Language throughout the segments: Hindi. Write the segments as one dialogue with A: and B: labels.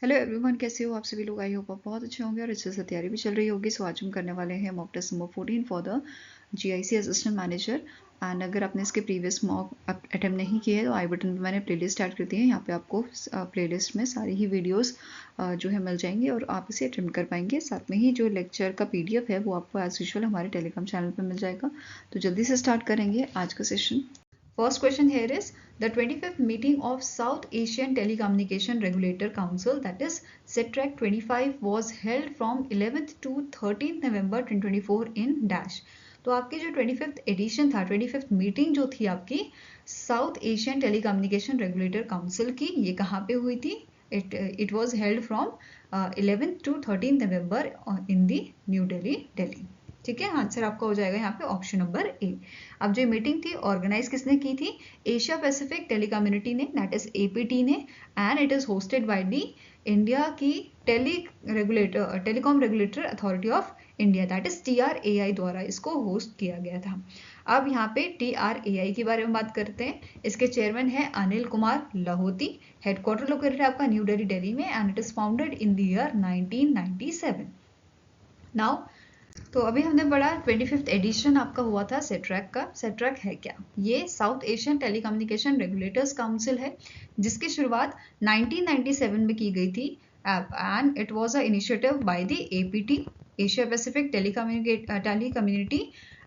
A: हेलो एवरीवन, कैसे हो आप सभी लोग। आई होप आप बहुत अच्छे होंगे और अच्छे से तैयारी भी चल रही होगी। सो आज हम करने वाले हैं mock test number 14 for the GIC assistant manager. And अगर आपने इसके प्रीवियस मॉक अटेम्प्ट नहीं किए तो आई बटन पे मैंने प्लेलिस्ट ऐड कर दी है। यहाँ पे आपको प्लेलिस्ट में सारी ही वीडियोस जो है मिल जाएंगी और आप इसे अटेम्प्ट कर पाएंगे। साथ में ही जो लेक्चर का PDF है वो आपको एज यूजुअल हमारे टेलीग्राम चैनल पर मिल जाएगा। तो जल्दी से स्टार्ट करेंगे आज का session. First question here is the 25th meeting of South Asian Telecommunication Regulator Council, that is CETRAC 25, was held from 11th to 13th November 2024 in dash। तो आपकी जो 25th एडिशन था, 25th मीटिंग जो थी आपकी south Asian telecommunication regulator council की, ये कहाँ पे हुई थी? It was held from 11th to 13th November in the new Delhi, Delhi. ठीक है, आंसर आपका हो जाएगा यहाँ पे ऑप्शन नंबर ए। अब जो मीटिंग थी ऑर्गेनाइज किसने की थी? एशिया पैसिफिक टेलीकम्युनिटी ने, दैट इज APT ने। And it is hosted by the India की telecom regulator authority of India, that is TRAI द्वारा इसको होस्ट किया गया था। अब यहाँ पे TRAI के बारे में बात करते हैं। इसके चेयरमैन है अनिल कुमार लाहोटी। हेडक्वार्टर लोकेटेड है आपका न्यू दिल्ली, दिल्ली में। And it is founded in the year 1997। Now तो अभी हमने पढ़ा 25th एडिशन आपका हुआ था सेट्रैक का। सेट्रैक है क्या? ये South Asian telecommunication regulators council है जिसकी शुरुआत 1997 में की गई थी। And it was a initiative by the APT, Asia Pacific Telecommunity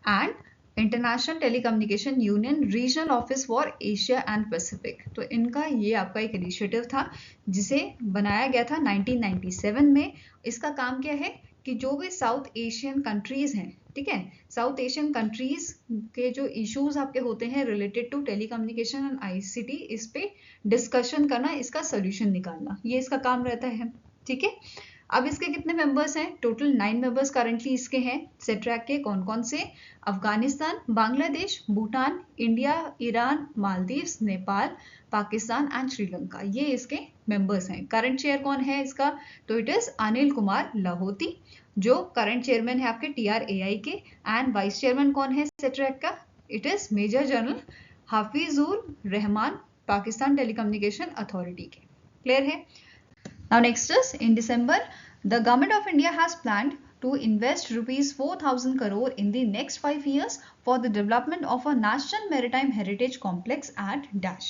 A: and International Telecommunication Union regional office for Asia and Pacific. तो इनका ये आपका एक इनिशिएटिव था जिसे बनाया गया था 1997 में। इसका काम क्या है कि जो भी साउथ एशियन कंट्रीज हैं, ठीक है, साउथ एशियन कंट्रीज के जो इश्यूज आपके होते हैं related to telecommunication and ICT, इस पे डिस्कशन करना, इसका सोल्यूशन निकालना, ये इसका काम रहता है। ठीक है, अब इसके कितने मेंबर्स हैं? टोटल 9 मेंबर्स करंटली इसके हैं सेट्रैक के। कौन कौन से? Afghanistan, Bangladesh, Bhutan, India, Iran, Maldives, Nepal, Pakistan and Sri Lanka, ये इसके मेंबर्स हैं। करंट चेयर कौन है इसका? तो इट इज अनिल कुमार लाहोटी, जो करंट चेयरमैन है आपके TRAI के। एंड वाइस चेयरमैन कौन है सेट्रैक का? It is major general Hafizur Rahman, Pakistan telecommunication authority के। क्लियर है? Now next is, in December, the government of India has planned to invest rupees 4,000 crore in the next 5 years for the development of a national maritime heritage complex at dash।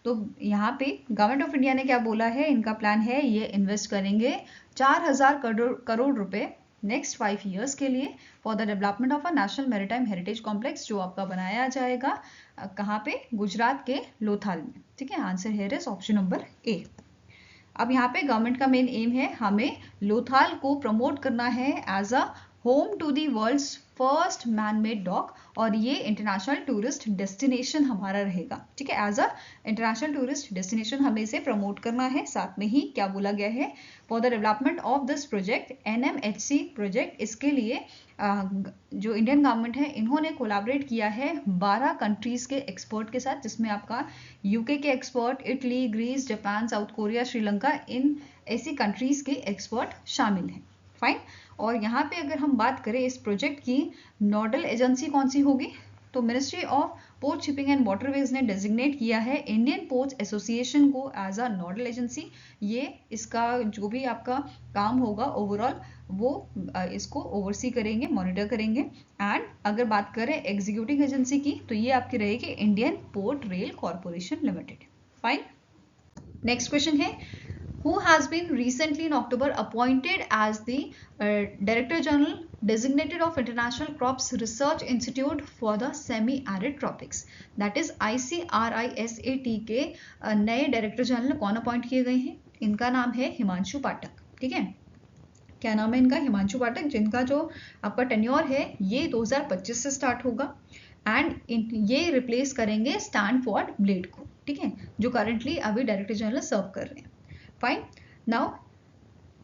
A: तो यहाँ पे गवर्नमेंट ऑफ इंडिया ने क्या बोला है? इनका प्लान है ये इन्वेस्ट करेंगे 4,000 करोड़ रुपए नेक्स्ट 5 years के लिए for the development of a national maritime heritage complex, जो आपका बनाया जाएगा कहाँ पे? गुजरात के लोथाल में। ठीक है, answer here is option number A. अब यहाँ पे गवर्नमेंट का मेन एम है हमें लोथाल को प्रमोट करना है as a home to the world's first man made dock, और ये इंटरनेशनल टूरिस्ट डेस्टिनेशन हमारा रहेगा। ठीक है, as a international tourist destination हमें इसे प्रमोट करना है। साथ में ही क्या बोला गया है? For the development of this project, NMHC project, इसके लिए जो इंडियन गवर्नमेंट है इन्होंने कोलैबोरेट किया है 12 कंट्रीज के एक्सपर्ट के साथ, जिसमें आपका UK के expert, Italy, Greece, Japan, South Korea, Sri Lanka, इन ऐसी कंट्रीज के एक्सपर्ट शामिल हैं। फाइन। और यहाँ पे अगर हम बात करें इस प्रोजेक्ट की, नोडल एजेंसी कौन सी होगी? तो ministry of port shipping and waterways ने डेजिग्नेट किया है इंडियन पोर्ट्स एसोसिएशन को एज अ नोडल एजेंसी। ये इसका जो भी आपका काम होगा ओवरऑल वो इसको ओवरसी करेंगे, मॉनिटर करेंगे। एंड अगर बात करें एग्जीक्यूटिव एजेंसी की तो ये आपकी रहेगी Indian port rail corporation limited. Fine. Next question है, who has been recently in October appointed as the Director General designated of International Crops Research Institute for the Semi-Arid Tropics, that is ICRISAT के नए डायरेक्टर जनरल कौन अपॉइंट किए गए हैं? इनका नाम है हिमांशु पाठक। ठीक है, क्या नाम है इनका? हिमांशु पाठक, जिनका जो आपका टेन्योर है ये 2025 से स्टार्ट होगा। एंड ये रिप्लेस करेंगे स्टैनफोर्ड ब्लेड को, ठीक है, जो करंटली अभी डायरेक्टर जनरल सर्व कर रहे हैं। फाइन। नाउ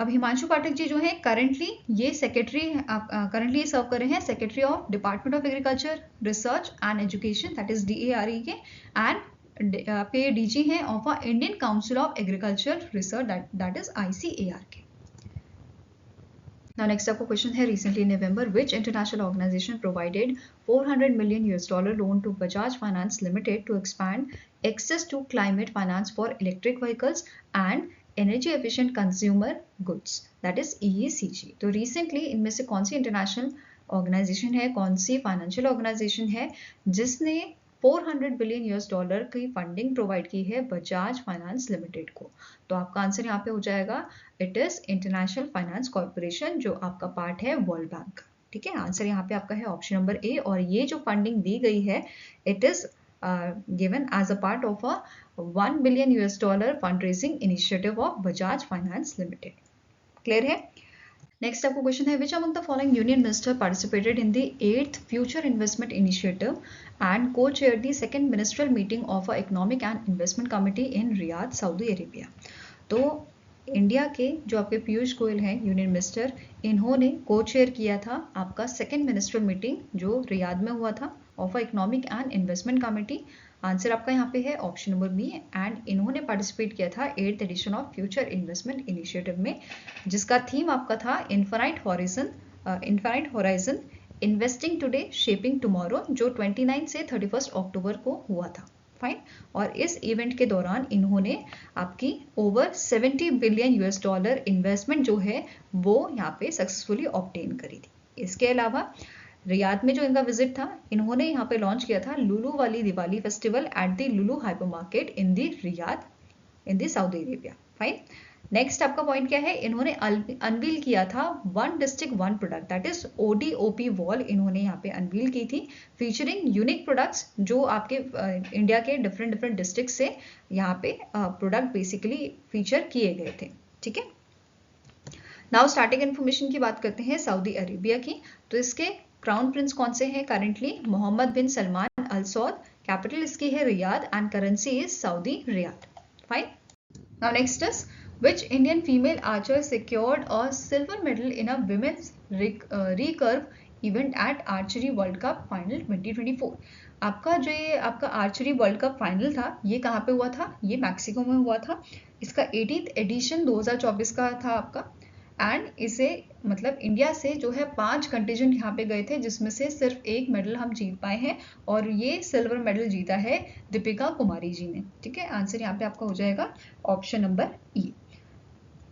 A: अब हिमांशु पाठक जी जो है करंटली ये करंटली सर्व कर रहे हैं secretary of department of agriculture research and education, that is DARE के। एंड आपके DG हैं of a Indian Council of agriculture research, that is ICAR के। Now next आपको क्वेश्चन है, recently in November which international organization provided $400 million loan to Bajaj Finance Limited to expand access to climate finance for electric vehicles and energy efficient consumer goods, that is EECG। तो रिसेंटली इनमें से कौन सी इंटरनेशनल ऑर्गेनाइजेशन है, कौन सी फाइनेंशियल ऑर्गेनाइजेशन है जिसने 400 बिलियन US डॉलर की फंडिंग प्रोवाइड की है बजाज फाइनेंस लिमिटेड को? तो आपका आंसर यहाँ पे हो जाएगा it is international finance corporation, जो आपका पार्ट है वर्ल्ड बैंक का। ठीक है, आंसर यहाँ पे आपका है ऑप्शन नंबर ए। और ये जो फंडिंग दी गई है it is given as a part of a 1 billion US dollar fund raising initiative of Bajaj finance limited. Clear है? नेक्स्ट आपको क्वेश्चन है, which among the following union minister participated in the 8th future investment initiative and co chair the second ministerial meeting of a economic and investment committee in Riyadh, Saudi Arabia? तो इंडिया के जो आपके पीयूष गोयल हैं यूनियन मिनिस्टर, इन्होंने को चेयर किया था आपका सेकंड मिनिस्ट्रियल मीटिंग जो रियाद में हुआ था of a economic and investment committee. Answer आपका यहाँ पे है ऑप्शन नंबर बी। एंड इन्होंने पार्टिसिपेट किया था 8th edition of future investment initiative में, जिसका थीम आपका था infinite horizon investing today shaping tomorrow, जो 29 से 31 अक्टूबर को हुआ था। फाइन। और इस इवेंट के दौरान इन्होंने आपकी over 70 billion US dollar investment जो है वो यहाँ पे सक्सेसफुली ऑब्टेन करी थी। इसके अलावा रियाद में जो इनका विजिट था, इन्होंने यहाँ पे लॉन्च किया था लुलू वाली Diwali festival at the Lulu hyper market in the Riyadh in the Saudi Arabia. Fine. Next आपका पॉइंट क्या है, इन्होंने अनवील किया था one district one product, that is ODOP wall इन्होंने यहाँ पे अनवील की थी, फीचरिंग यूनिक प्रोडक्ट्स जो आपके इंडिया के डिफरेंट डिस्ट्रिक्ट से यहाँ पे प्रोडक्ट बेसिकली फीचर किए गए थे। ठीक है, नाउ स्टार्टिंग इन्फॉर्मेशन की बात करते हैं सऊदी अरेबिया की। तो इसके क्राउन प्रिंस कौन से हैं करंटली? मोहम्मद बिन सलमान अल सौद, कैपिटल इसकी है Riyadh and currency is Saudi Riyadh. Fine. Now next is which Indian female archer secured a silver medal in a women's recurve event at Archery World Cup Final 2024? आपका जो ये आपका आर्चरी वर्ल्ड कप फाइनल था, ये कहाँ पे हुआ था? ये मैक्सिको में हुआ था। इसका 18th एडिशन 2024 का था आपका। एंड इसे मतलब इंडिया से जो है 5 कंटिजेंट यहाँ पे गए थे, जिसमें से सिर्फ एक मेडल हम जीत पाए हैं और ये सिल्वर मेडल जीता है दीपिका कुमारी जी ने। ठीक है, आंसर यहाँ पे आपका हो जाएगा ऑप्शन नंबर ई।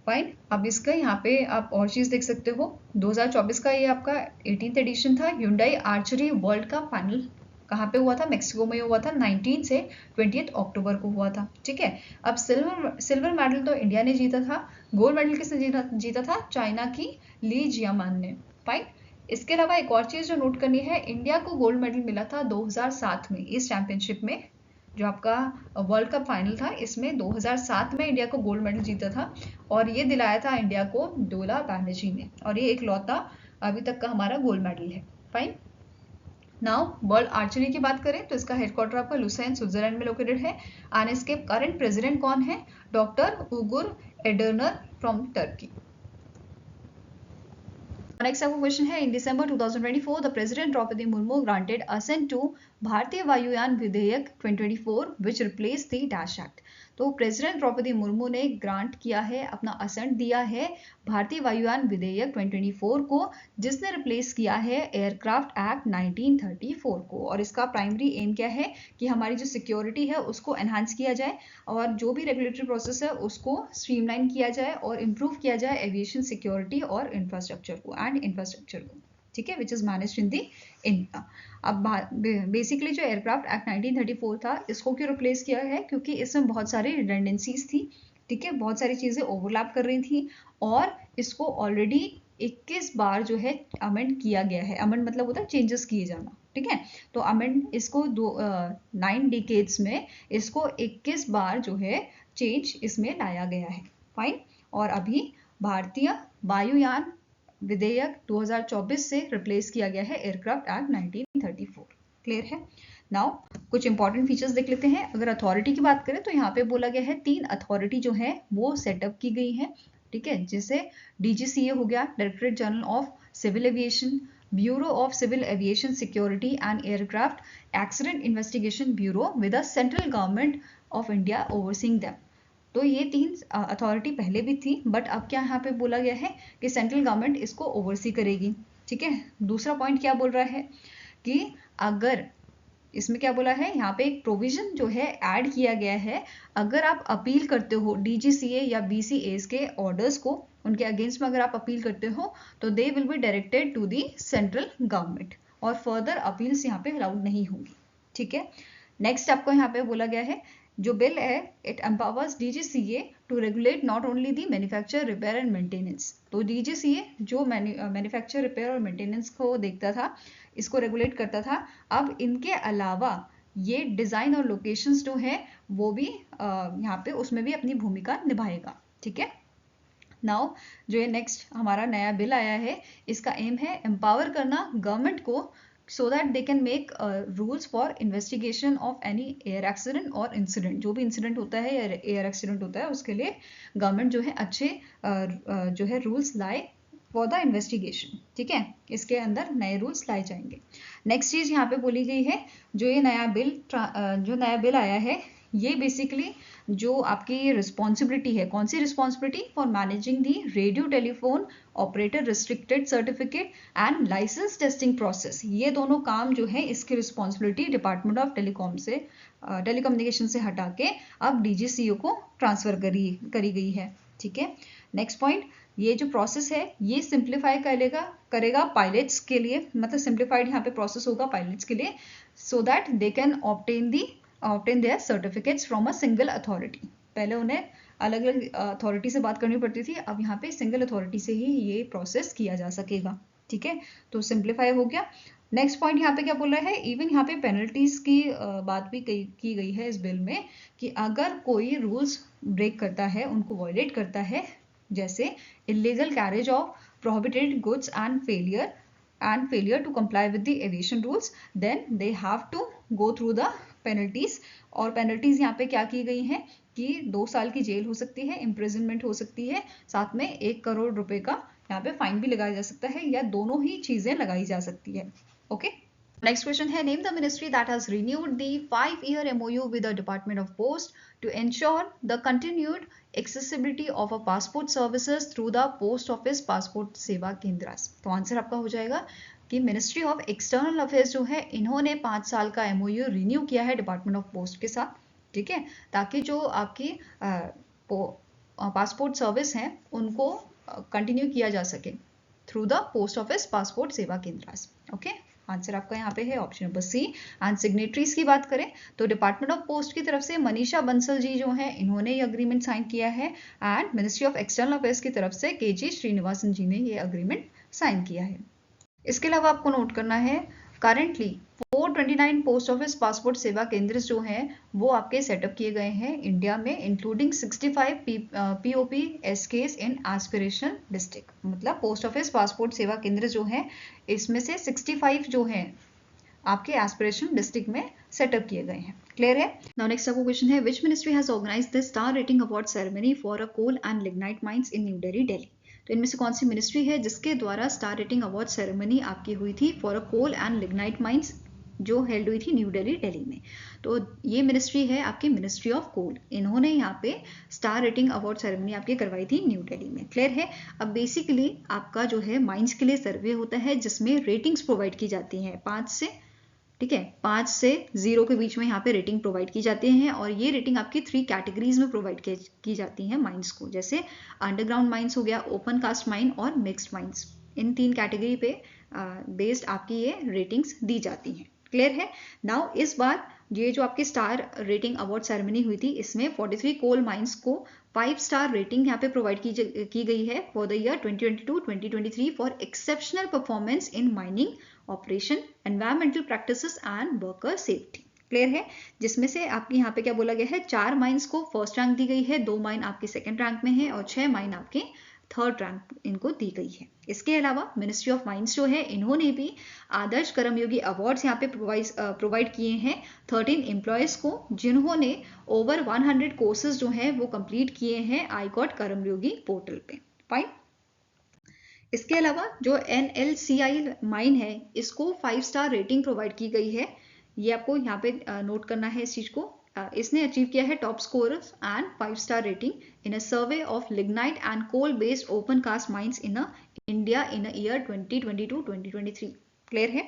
A: फाइन। अब इसका यहाँ पे आप और चीज देख सकते हो, 2024 का ये आपका 18th एडिशन था। Hyundai archery world cup final कहाँ पे हुआ था? मैक्सिको में हुआ था, 19 से 20 अक्टूबर को हुआ था। ठीक है, अब सिल्वर मेडल तो इंडिया ने जीता था, गोल्ड मेडल किसने जीता था? चाइना की ली जियामान ने। फाइन। इसके अलावा एक और चीज जो नोट करनी है, इंडिया को गोल्ड मेडल मिला था 2007 में इस चैंपियनशिप में, जो आपका वर्ल्ड कप फाइनल था इसमें 2007 में इंडिया को गोल्ड मेडल जीता था और ये दिलाया था इंडिया को डोला बैनर्जी ने, और ये इकलौता अभी तक का हमारा गोल्ड मेडल है। फाइन। नाउ वर्ल्ड आर्चरी की बात करें तो इसका हेडक्वार्टर आपका लुसाइन स्विट्जरलैंड में लोकेटेड है एंड इसके करंट प्रेसिडेंट कौन है? Doctor Ugur Erdener from Turkey. Next आपका क्वेश्चन है, in December 2024 the president Droupadi Murmu granted assent to Bharatiya Vayuyan Vidheyak 2024 which replace the dash act. तो प्रेसिडेंट द्रौपदी मुर्मू ने ग्रांट किया है, अपना असेंट दिया है भारतीय वायुयान विधेयक 2024 को, जिसने रिप्लेस किया है एयरक्राफ्ट एक्ट 1934 को। और इसका प्राइमरी एम क्या है कि हमारी जो सिक्योरिटी है उसको एनहांस किया जाए और जो भी रेगुलेटरी प्रोसेस है उसको स्ट्रीमलाइन किया जाए और इम्प्रूव किया जाए एविएशन सिक्योरिटी और इंफ्रास्ट्रक्चर को ठीक है, which is managed in the India. अब बेसिकली जो एयरक्राफ्ट एक्ट 1934 था, इसको क्यों रिप्लेस किया है? क्योंकि इसमें बहुत सारी रिडंडेंसीज थी। ठीक है, बहुत सारी चीजें ओवरलैप कर रही थी और इसको ऑलरेडी 21 बार जो है अमेंड किया गया है। अमेंड मतलब होता है चेंजेस किए जाना। ठीक है, तो अमेंड इसको 9 डिकेड्स में इसको 21 बार जो है चेंज इसमें लाया गया है। फाइन। और अभी भारतीय वायुयान विधेयक 2024 से रिप्लेस किया गया है एयरक्राफ्ट एक्ट 1934। क्लियर है? नाउ कुछ इंपॉर्टेंट फीचर्स देख लेते हैं। अगर अथॉरिटी की बात करें तो यहाँ पे बोला गया है 3 अथॉरिटी जो है वो सेटअप की गई है। ठीक है, जिसे DGCA हो गया, directorate general of civil aviation, bureau of civil aviation security and aircraft accident investigation bureau with the central government of India overseeing them. तो ये 3 अथॉरिटी पहले भी थी, बट अब क्या यहाँ पे बोला गया है कि सेंट्रल गवर्नमेंट इसको ओवरसी करेगी। ठीक है, दूसरा पॉइंट क्या बोल रहा है कि अगर इसमें क्या बोला है, यहाँ पे एक प्रोविजन जो है ऐड किया गया है, अगर आप अपील करते हो DGCA या BCAs के ऑर्डर्स को, उनके अगेंस्ट में अगर आप अपील करते हो तो they will be directed to the central government, और फर्दर अपील्स यहाँ पे अलाउड नहीं होंगी। ठीक है, नेक्स्ट आपको यहाँ पे बोला गया है, जो बिल है it empowers DGCA to regulate not only the manufacture, repair and maintenance. तो DGCA जो मैन्युफैक्चर, रिपेयर और मेंटेनेंस को देखता था, इसको रेगुलेट करता था, अब इनके अलावा ये डिजाइन और लोकेशंस जो है वो भी यहाँ पे उसमें भी अपनी भूमिका निभाएगा। ठीक है, नाउ जो ये नेक्स्ट हमारा नया बिल आया है, इसका एम है एम्पावर करना गवर्नमेंट को so that they can make rules for investigation of any air accident और incident। जो भी इंसिडेंट होता है या एयर एक्सीडेंट होता है उसके लिए गवर्नमेंट जो है अच्छे जो है रूल्स लाए फॉर द इन्वेस्टिगेशन। ठीक है, इसके अंदर नए रूल्स लाए जाएंगे। नेक्स्ट चीज यहाँ पे बोली गई है, जो ये नया बिल आया है, ये बेसिकली जो आपकी रिस्पॉन्सिबिलिटी है, कौन सी responsibility, for managing the radio telephone operator restricted certificate and licence testing process, ये दोनों काम जो है इसकी रिस्पॉन्सिबिलिटी डिपार्टमेंट ऑफ टेलीकम्युनिकेशन से हटा के अब DGCO को ट्रांसफर करी गई है। ठीक है, नेक्स्ट पॉइंट, ये जो प्रोसेस है ये सिंप्लीफाई करेगा पायलट्स के लिए, मतलब सिंप्लीफाइड यहाँ पे प्रोसेस होगा पायलट्स के लिए, so that they can obtain their certificates from a single authority. पहले उन्हें अलग अलग अथॉरिटी से बात करनी पड़ती थी, अब यहाँ पे सिंगल अथॉरिटी से ही ये प्रोसेस किया जा सकेगा। ठीक है, तो सिंप्लीफाई हो गया। नेक्स्ट पॉइंट यहाँ पे क्या बोल रहा है, इवन यहाँ पे पेनल्टीज की बात भी की गई है इस बिल में, कि अगर कोई रूल्स ब्रेक करता है, उनको वॉयलेट करता है, जैसे illegal carriage of prohibited goods and failure to comply with the aviation rules, then they have to go through the penalties. और पेनल्टीज यहाँ पे क्या की गई हैं कि 2 साल की जेल हो सकती है, इम्प्रिजनमेंट हो सकती है, साथ में 1 करोड़ रुपए का यहाँ पे फाइन भी लगाया जा सकता है, या दोनों ही चीजें लगाई जा सकती है। ओके, नेक्स्ट क्वेश्चन है, name the ministry that has renewed the 5-year MOU with the department of post to ensure the continued accessibility of a passport services through the post office passport Seva Kendra. तो आंसर आपका हो जाएगा कि मिनिस्ट्री ऑफ एक्सटर्नल अफेयर्स जो है, इन्होंने 5 साल का MOU रिन्यू किया है डिपार्टमेंट ऑफ पोस्ट के साथ। ठीक है, ताकि जो आपकी पासपोर्ट सर्विस हैं उनको कंटिन्यू किया जा सके through the post office passport Seva Kendra. Okay, answer आपका यहाँ पे है option number C. And signatories की बात करें तो डिपार्टमेंट ऑफ पोस्ट की तरफ से मनीषा बंसल जी जो हैं, इन्होंने ये अग्रीमेंट साइन किया है, and ministry of external affairs की तरफ से KG श्रीनिवासन जी ने ये अग्रीमेंट साइन किया है। इसके अलावा आपको नोट करना है, currently 429 post office passport Seva केंद्र जो हैं वो आपके सेटअप किए गए हैं इंडिया में, इंक्लूडिंग 65 POP SKs इन एस्पिरेशन डिस्ट्रिक्ट। मतलब पोस्ट ऑफिस पासपोर्ट सेवा केंद्र जो हैं, इसमें से 65 जो हैं आपके एस्पिरेशन डिस्ट्रिक्ट में सेटअप किए गए हैं। क्लियर है? नाउ नेक्स्ट आपको क्वेश्चन है, which ministry has organised the star rating award ceremony for a coal and lignite mines in new Delhi? तो इनमें से कौन सी मिनिस्ट्री है जिसके द्वारा स्टार रेटिंग अवार्ड सेरेमनी आपकी हुई थी for a coal and lignite mines, जो हेल्ड हुई थी न्यू दिल्ली में? तो ये मिनिस्ट्री है आपकी मिनिस्ट्री ऑफ कोल, इन्होंने यहाँ पे स्टार रेटिंग अवार्ड सेरेमनी आपकी करवाई थी न्यू दिल्ली में। क्लियर है? अब बेसिकली आपका जो है माइंस के लिए सर्वे होता है जिसमें रेटिंग्स प्रोवाइड की जाती हैं 5 से, ठीक है, 5 से 0 के बीच में यहाँ पे रेटिंग प्रोवाइड की जाती हैं, और ये रेटिंग आपकी 3 कैटेगरीज में प्रोवाइड की जाती हैं माइंस को, जैसे अंडरग्राउंड माइंस हो गया, ओपन कास्ट माइन और मिक्स्ड माइंस। इन 3 कैटेगरी पे बेस्ड आपकी ये रेटिंग्स दी जाती हैं। क्लियर है? नाउ इस बार ये जो आपकी स्टार रेटिंग अवार्ड सेरेमनी हुई थी, इसमें 43 कोल माइंस को 5 स्टार रेटिंग यहाँ पे प्रोवाइड की गई है for the year 2022-2023 for exceptional performance in mining operation, environmental practices and worker safety. Clear है? जिसमें से आपके यहाँ पे क्या बोला गया है, 4 माइंस को फर्स्ट रैंक दी गई है, 2 माइन आपके सेकंड रैंक में है, और 6 माइन आपके थर्ड रैंक इनको दी गई है। इसके अलावा मिनिस्ट्री ऑफ माइंस जो है, इन्होंने भी आदर्श कर्मयोगी अवार्ड्स यहाँ पे प्रोवाइड किए हैं 13 एम्प्लॉयज को, जिन्होंने ओवर 100 कोर्सेज जो हैं वो कंप्लीट किए हैं आईकॉट कर्मयोगी पोर्टल पे। फाइन। इसके अलावा जो NLCI माइन है, इसको 5 स्टार रेटिंग प्रोवाइड की गई है। ये आपको यहाँ पे नोट करना है इस चीज को। इसने अचीव किया है top score and 5 star rating in a survey of lignite and coal based open cast mines in India in year 2022-2023। Clear है?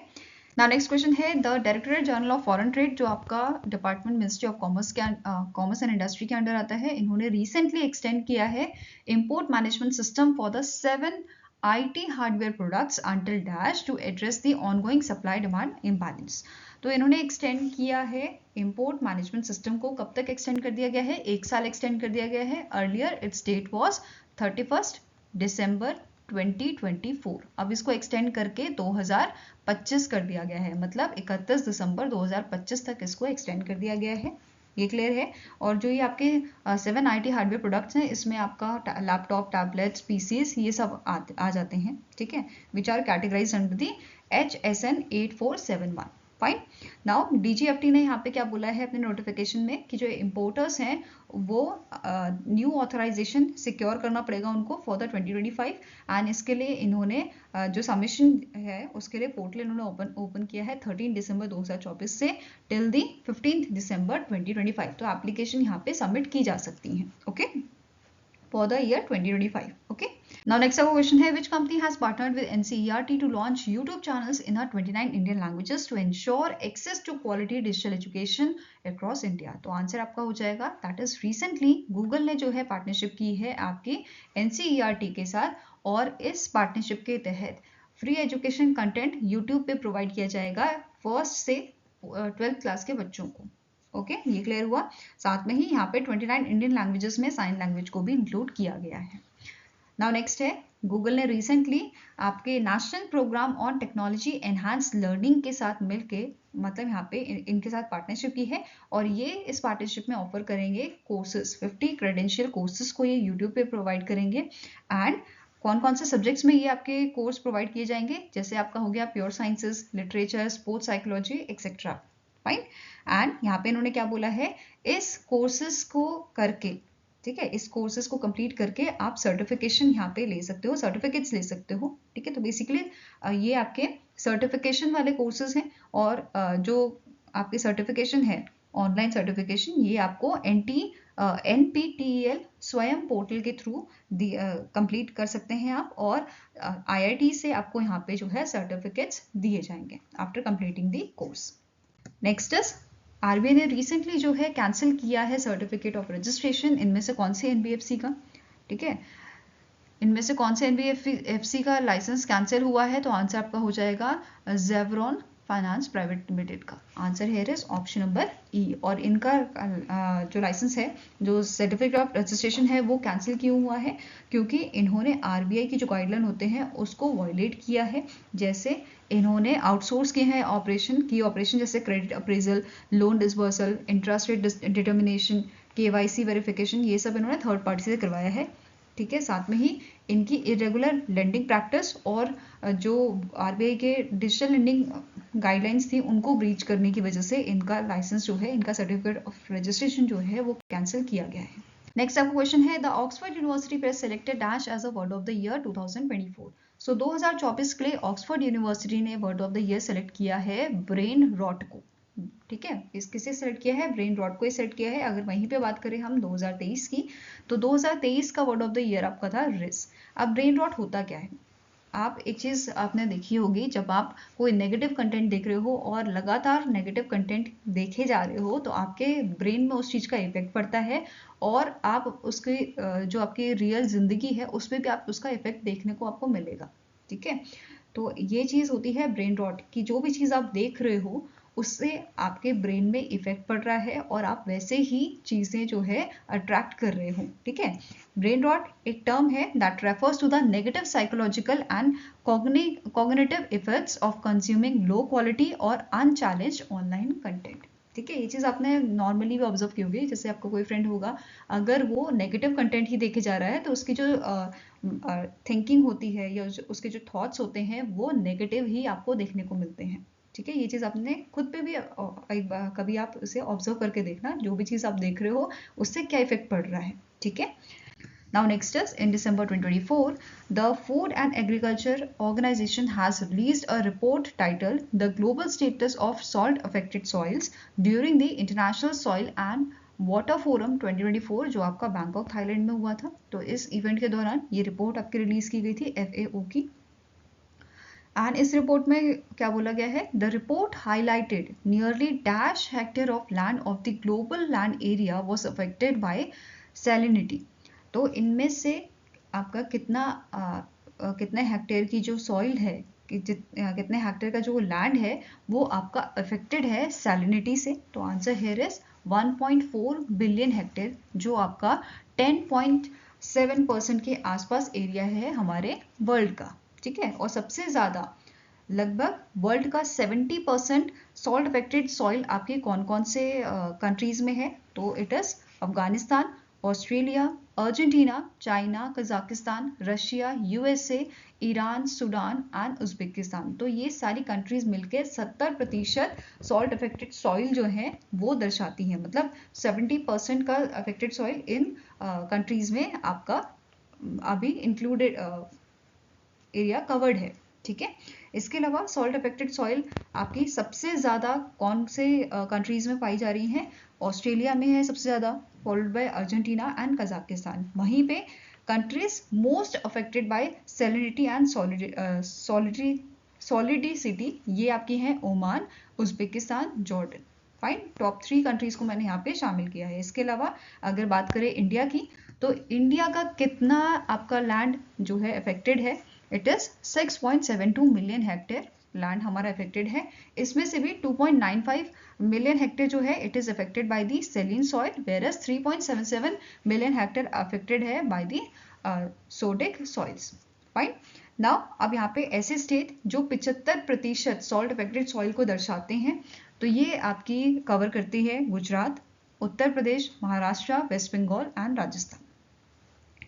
A: ना नेक्स्ट क्वेश्चन है the directorate general of foreign trade, जो आपका department ministry of commerce and industry के अंडर आता है, इन्होंने रिसेंटली एक्सटेंड किया है import management system for the 7 IT hardware products until dash to address the ongoing supply demand imbalance. तो इन्होंने एक्सटेंड किया है इंपोर्ट मैनेजमेंट सिस्टम को। कब तक एक्सटेंड कर दिया गया है? 1 साल एक्सटेंड कर दिया गया है। अर्लियर इट्स डेट वॉज 31 दिसंबर 2024। अब इसको एक्सटेंड करके 2025 कर दिया गया है, मतलब 31 दिसंबर 2025 तक इसको एक्सटेंड कर दिया गया है। ये क्लियर है। और जो ये आपके 7 IT हार्डवेयर प्रोडक्ट्स हैं, इसमें आपका लैपटॉप, टैबलेट्स, PCs ये सब आ जाते हैं, ठीक है, which are categorise under the HSN 8471। Fine. Now DGFT ने यहाँ पे क्या बोला है अपने नोटिफिकेशन में कि जो इम्पोर्टर्स हैं वो न्यू ऑथराइजेशन सिक्योर करना पड़ेगा उनको फॉर द 2025। एंड इसके लिए इन्होंने जो सबमिशन है उसके लिए पोर्टल इन्होंने ओपन किया है 13 दिसंबर 2024 से टिल दी 15 दिसंबर 2025। तो एप्लीकेशन यहाँ पे सबमिट की जा सकती हैं, okay, for the year 2025. Okay. Now next our question है, which company has partnered with NCERT to launch YouTube channels in 29 Indian languages to ensure access to quality digital education across India? तो आंसर आपका हो जाएगा that is recently Google ने जो है पार्टनरशिप की है आपके NCERT के साथ, और इस पार्टनरशिप के तहत फ्री एजुकेशन कंटेंट YouTube पे प्रोवाइड किया जाएगा 1st से 12th क्लास के बच्चों को। ओके, ये क्लियर हुआ। साथ में ही यहाँ पे 29 इंडियन लैंग्वेजेस में साइन लैंग्वेज को भी इंक्लूड किया गया है। नाउ नेक्स्ट है, गूगल ने रिसेंटली आपके national programme on technology enhance learning के साथ मिलके, मतलब यहाँ पे इनके साथ पार्टनरशिप की है, और ये इस पार्टनरशिप में ऑफर करेंगे कोर्सेज, 50 क्रेडेंशियल कोर्सेज को ये यूट्यूब पे प्रोवाइड करेंगे। एंड कौन कौन से सब्जेक्ट्स में ये आपके कोर्स प्रोवाइड किए जाएंगे? जैसे आपका हो गया pure sciences, literature, sports psychology etcetera. Fine. And यहाँ पे इन्होंने क्या बोला है, इस कोर्सेज को करके, ठीक है, इस कोर्सेज को कंप्लीट करके आप सर्टिफिकेशन यहाँ पे ले सकते हो, सर्टिफिकेट्स ले सकते हो, ठीक है। तो बेसिकली ये आपके सर्टिफिकेशन वाले कोर्सेज हैं, और जो आपके सर्टिफिकेशन है ऑनलाइन सर्टिफिकेशन, ये आपको NPTEL स्वयं पोर्टल के थ्रू कंप्लीट कर सकते हैं आप, और IIT से आपको यहाँ पे जो है सर्टिफिकेट्स दिए जाएंगे after completing the course. Next is RBI ने रिसेंटली जो है कैंसिल किया है सर्टिफिकेट ऑफ रजिस्ट्रेशन। इनमें से कौन से NBFC का, ठीक है, इनमें से कौन से NBFC का लाइसेंस कैंसिल हुआ है? तो आंसर आपका हो जाएगा जेवरॉन फाइनेंस प्राइवेट लिमिटेड का। आंसर है इज ऑप्शन नंबर E। और इनका जो लाइसेंस है, जो सर्टिफिकेट ऑफ रजिस्ट्रेशन है, वो कैंसिल क्यों हुआ है? क्योंकि इन्होंने RBI की जो गाइडलाइन होते हैं उसको वायलेट किया है। जैसे इन्होंने आउटसोर्स किए हैं ऑपरेशन जैसे credit appraisal, loan disbursal, interest rate determination, KYC verification, ये सब इन्होंने थर्ड पार्टी से करवाया है, ठीक है। साथ में ही इनकी इरेगुलर लेंडिंग प्रैक्टिस और जो RBI के डिजिटल लेंडिंग गाइडलाइंस थी उनको ब्रीच करने की वजह से इनका लाइसेंस जो है, इनका सर्टिफिकेट ऑफ रजिस्ट्रेशन जो है वो कैंसिल किया गया है। नेक्स्ट आपका क्वेश्चन है, the Oxford University Press selected dash as a word of the year 2024। So 2024 के लिए ऑक्सफोर्ड यूनिवर्सिटी ने word of the year select किया है ब्रेन रॉट को, ठीक है। किसे सेलेक्ट किया है? ब्रेन रॉट को ही सेलेक्ट किया है। अगर वहीं पे बात करें हम 2023 की, तो 2023 का वर्ड ऑफ द ईयर आपका था रिस। अब ब्रेन रॉट होता क्या है? आप एक चीज आपने देखी होगी, जब आप कोई नेगेटिव कंटेंट देख रहे हो और लगातार नेगेटिव कंटेंट देखे जा रहे हो, तो आपके ब्रेन में उस चीज का इफेक्ट पड़ता है, और आप उसकी जो आपकी रियल जिंदगी है उसमें भी आप उसका इफेक्ट देखने को आपको मिलेगा, ठीक है। तो ये चीज होती है ब्रेन रॉट की, जो भी चीज आप देख रहे हो उससे आपके ब्रेन में इफेक्ट पड़ रहा है और आप वैसे ही चीजें जो है अट्रैक्ट कर रहे हो, ठीक है। ब्रेन रॉट एक टर्म है that refers to the negative psychological and cognitive effects of consuming low quality और अनचैलेंज्ड ऑनलाइन कंटेंट, ठीक है। ये चीज आपने नॉर्मली भी ऑब्जर्व की होगी, जैसे आपका कोई फ्रेंड होगा, अगर वो नेगेटिव कंटेंट ही देखे जा रहा है तो उसकी जो थिंकिंग होती है या उसके जो थॉट्स होते हैं वो नेगेटिव ही आपको देखने को मिलते हैं, ठीक है। ये चीज आपने खुद पे भी कभी आप उसे ऑब्जर्व करके देखना, जो भी चीज आप देख रहे हो उससे क्या इफेक्ट पड़ रहा है, ठीक है। Now next is in December 2024, the Food and Agriculture Organization has released a report titled The Global Status of Salt Affected Soils during the International Soil and water forum 2024 जो आपका बैंकॉक थाईलैंड में हुआ था। तो इस इवेंट के दौरान ये रिपोर्ट आपकी रिलीज की गई थी FAO की। एंड इस रिपोर्ट में क्या बोला गया है, the report highlighted nearly dash hectare of land of the global land area was affected by salinity. तो इनमें से आपका कितने हेक्टेयर की जो सॉइल है, कितने हेक्टेयर का जो लैंड है वो आपका अफेक्टेड है सैलिनिटी से। तो answer here is 1.4 billion hectare, जो आपका 10.7% के आसपास एरिया है हमारे वर्ल्ड का। ठीक है, और सबसे ज़्यादा लगभग वर्ल्ड का 70% सॉल्ट अफेक्टेड सॉइल आपके कौन कौन से कंट्रीज में है, तो it is Afghanistan, Australia, Argentina, China, Kazakhstan, Russia, USA, Iran, Sudan and Uzbekistan. तो ये सारी कंट्रीज मिलकर 70% सॉल्ट अफेक्टेड सॉइल जो है वो दर्शाती हैं। मतलब 70% का अफेक्टेड सॉइल इन कंट्रीज में आपका अभी इंक्लूडेड एरिया कवर्ड है। ठीक है, इसके अलावा सॉल्ट अफेक्टेड सॉइल आपकी सबसे ज़्यादा कौन से कंट्रीज में पाई जा रही हैं, ऑस्ट्रेलिया में है सबसे ज़्यादा, followed by Argentina and Kazakhstan. वहीं पे countries most affected by salinity and sodicity ये आपकी हैं Oman, Uzbekistan, Jordan. Fine, top 3 countries को मैंने यहाँ पे शामिल किया है। इसके अलावा अगर बात करें इंडिया की, तो इंडिया का कितना आपका लैंड जो है अफेक्टेड है, it is 6.72 million hectare land हमारा अफेक्टेड है। इसमें से भी 2.95 मिलियन हेक्टेयर जो है it is affected by the saline soil, whereas 3.77 million hectare affected है by the sodic soils. Fine, now अब यहाँ पे ऐसे स्टेट जो 75% सॉल्ट अफेक्टेड सॉइल को दर्शाते हैं, तो ये आपकी कवर करती है Gujarat, Uttar Pradesh, Maharashtra, West Bengal and Rajasthan.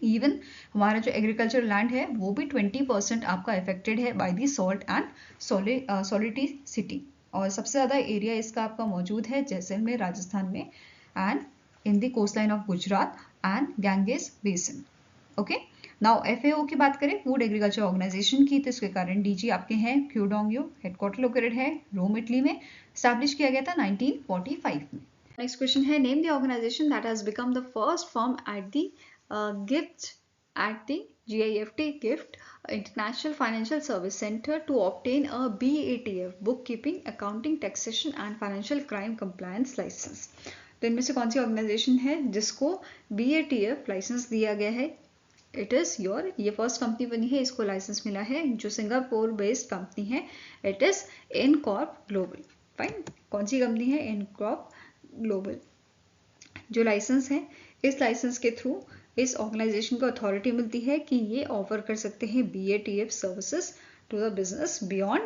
A: Even हमारा जो एग्रीकल्चर लैंड है वो भी 20% आपका अफेक्टेड है बाय दी सॉल्ट एंड सॉलिडिसिटी। और सबसे ज़्यादा एरिया इसका आपका मौजूद है जैसलमेर राजस्थान में and in the coastline of Gujarat and Ganges basin. Okay, now FAO की बात करें, फूड एग्रीकल्चर ऑर्गेनाइजेशन की, तो इसके कारण DG आपके हैं क्यूडोंगयो, हेडक्वार्टर लोकेटेड है रोम इटली में, स्टैब्लिश किया गया था 1945 में। नेक्स्ट क्वेश्चन है, name the organisation that has become the first firm at the GIFT at the GIFT GIFT International Financial Service Center to obtain a BATF bookkeeping, accounting, taxation and financial crime compliance license। तो इनमें से कौन सी ऑर्गेनाइजेशन है जिसको BATF लाइसेंस दिया गया है? इट इज़ ये फर्स्ट कंपनी बनी है, इसको लाइसेंस मिला है, जो सिंगापुर बेस्ड कंपनी है, it is Incorp global. Fine, कौन सी कंपनी है? Incorp global. जो लाइसेंस है, इस लाइसेंस के थ्रू इस ऑर्गेनाइजेशन को अथॉरिटी मिलती है कि ये ऑफर कर सकते हैं BATF services to the business beyond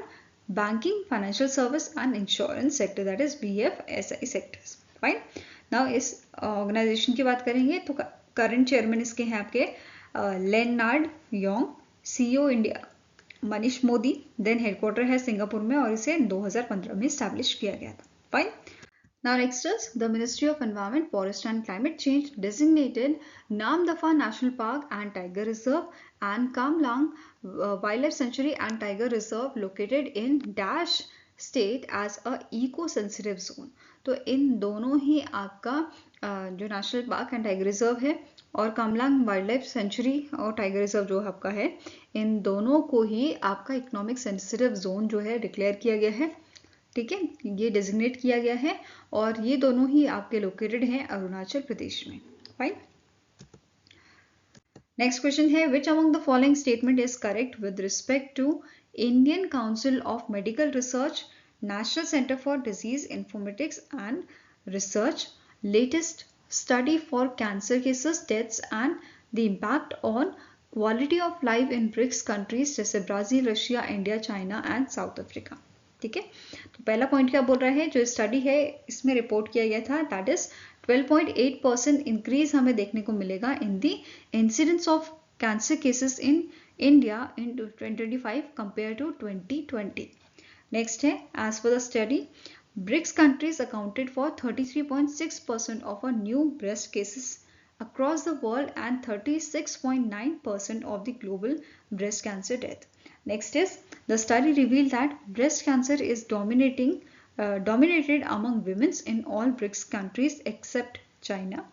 A: banking, financial service and insurance sector, that is BFSI sectors. Fine, now इस ऑर्गेनाइजेशन की बात करेंगे तो करंट चेयरमैन इसके हैं आपके Leonard Yong, CEO India Manish Modi, then headquarter है सिंगापुर में और इसे 2015 में स्टैब्लिश किया गया था। Fine, now next is the Ministry of Environment, Forest and Climate Change designated Namdapha National Park and Tiger Reserve and Kamlang Wildlife Sanctuary and Tiger Reserve located in Dash State as a eco-sensitive zone। तो इन दोनों ही आपका जो national park and tiger reserve है और कामलांग वाइल्ड लाइफ सेंचुरी और टाइगर रिजर्व जो आपका है, इन दोनों को ही आपका इकोनॉमिक सेंसिटिव जोन जो है डिक्लेयर किया गया है। ठीक है, ये डेजिग्नेट किया गया है और ये दोनों ही आपके लोकेटेड हैं अरुणाचल प्रदेश में। फाइन, नेक्स्ट क्वेश्चन है, which among the following statement is correct with respect to Indian Council of Medical Research, National Centre for Disease Informatics and Research latest study for cancer cases, deaths and the impact on quality of life in BRICS countries जैसे Brazil, Russia, India, China and South Africa. ठीक है, तो पहला पॉइंट क्या बोल रहा है, जो स्टडी है इसमें रिपोर्ट किया गया था दैट इज 12.8% इंक्रीज हमें देखने को मिलेगा in the incidence of cancer cases in India in 2025 compare to 2020। Next है, as per the study BRICS countries accounted for 33.6% of a new breast cases across the world and 36.9% of the global breast cancer death. Next is, the study revealed that breast cancer is dominated among women in all BRICS countries except China.